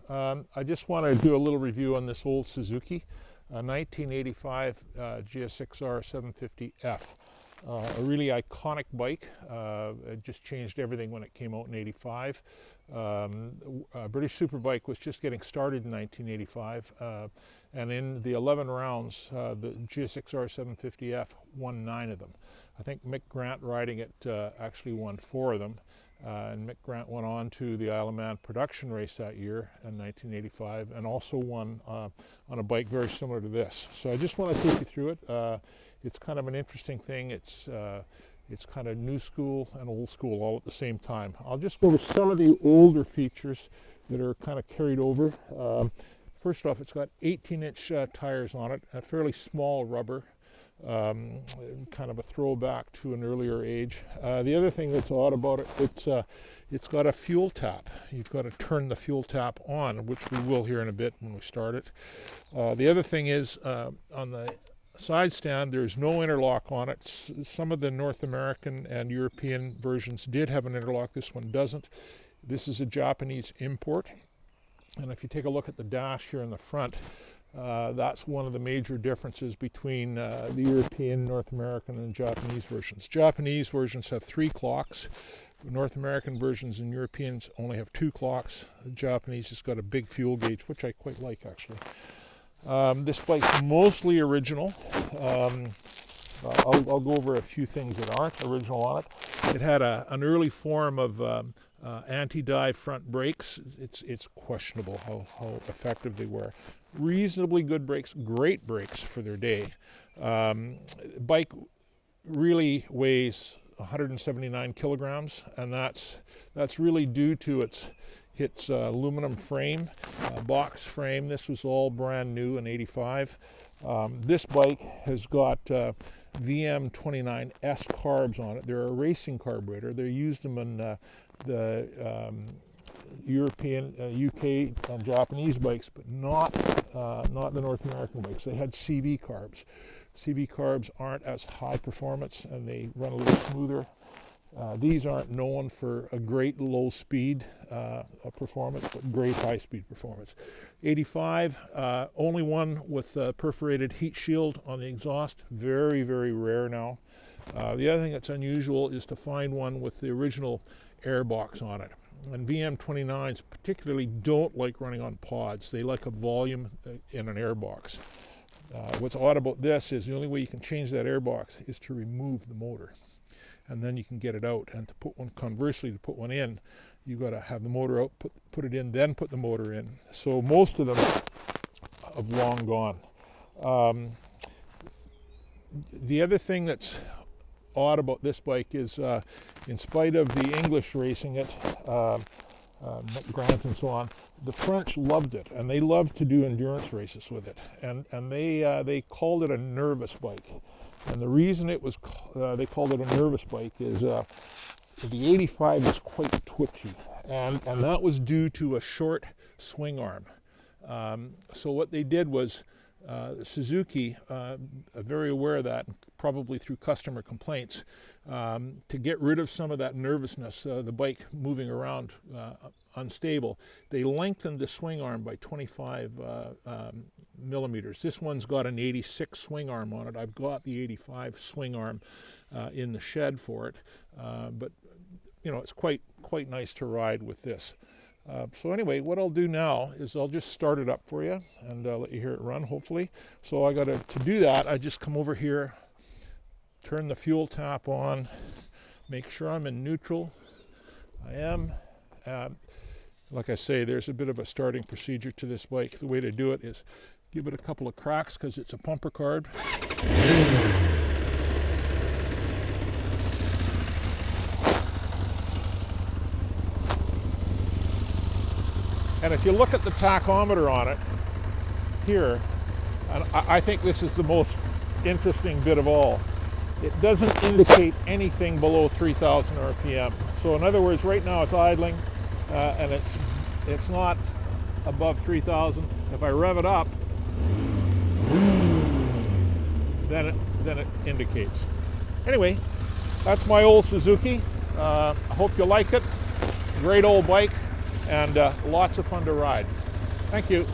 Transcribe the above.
I just want to do a little review on this old Suzuki 1985 GSXR750F. A really iconic bike. It just changed everything when it came out in '85. British Superbike was just getting started in 1985, and in the 11 rounds, the GSXR750F won 9 of them. I think Mick Grant riding it actually won 4 of them. And Mick Grant went on to the Isle of Man production race that year in 1985 and also won on a bike very similar to this. So I just want to take you through it. It's kind of an interesting thing. It's kind of new school and old school all at the same time. I'll just go over some of the older features that are kind of carried over. First off, it's got 18-inch tires on it, a fairly small rubber. Kind of a throwback to an earlier age. The other thing that's odd about it, it's got a fuel tap. You've got to turn the fuel tap on, which we will here in a bit when we start it. The other thing is on the side stand, there's no interlock on it. Some of the North American and European versions did have an interlock. This one doesn't. This is a Japanese import. And if you take a look at the dash here in the front, that's one of the major differences between the European, North American, and Japanese versions. Japanese versions have 3 clocks. North American versions and Europeans only have 2 clocks. The Japanese has got a big fuel gauge, which I quite like actually. This bike's mostly original. I'll go over a few things that aren't original on it. It had an early form of anti-dive front brakes. It's questionable how effective they were. Reasonably good brakes, great brakes for their day. Bike really weighs 179 kilograms, and that's really due to its aluminum frame, box frame. This was all brand new in '85. This bike has got VM29S carbs on it. They're a racing carburetor. They used them in the European, UK, and Japanese bikes, but not the North American bikes. They had CV carbs. CV carbs aren't as high performance, and they run a little smoother. These aren't known for a great low speed performance, but great high speed performance. '85, only one with a perforated heat shield on the exhaust. Very, very rare now. The other thing that's unusual is to find one with the original airbox on it. And VM29s particularly don't like running on pods. They like a volume in an airbox. What's odd about this is the only way you can change that airbox is to remove the motor. And then you can get it out. And to put one, conversely, to put one in, you've got to have the motor out, put it in, then put the motor in. So most of them have long gone. The other thing that's odd about this bike is, in spite of the English racing it, Mick Grant and so on, the French loved it, and they loved to do endurance races with it. And they called it a nervous bike. And the reason it was they called it a nervous bike is the '85 was quite twitchy, and that was due to a short swing arm. So what they did was Suzuki, very aware of that, probably through customer complaints, to get rid of some of that nervousness, the bike moving around unstable, they lengthened the swing arm by 25 millimeters. This one's got an 86 swing arm on it. I've got the 85 swing arm in the shed for it, but you know, it's quite nice to ride with this. So anyway, what I'll do now is I'll just start it up for you and let you hear it run, hopefully. So I got to do that, I just come over here, turn the fuel tap on, make sure I'm in neutral. I am. Like I say, there's a bit of a starting procedure to this bike. The way to do it is give it a couple of cracks because it's a pumper carb. And if you look at the tachometer on it here, and I think this is the most interesting bit of all, it doesn't indicate anything below 3,000 RPM. So in other words, right now it's idling, and it's not above 3,000. If I rev it up, then it indicates. Anyway, that's my old Suzuki. I hope you like it. Great old bike, and lots of fun to ride. Thank you.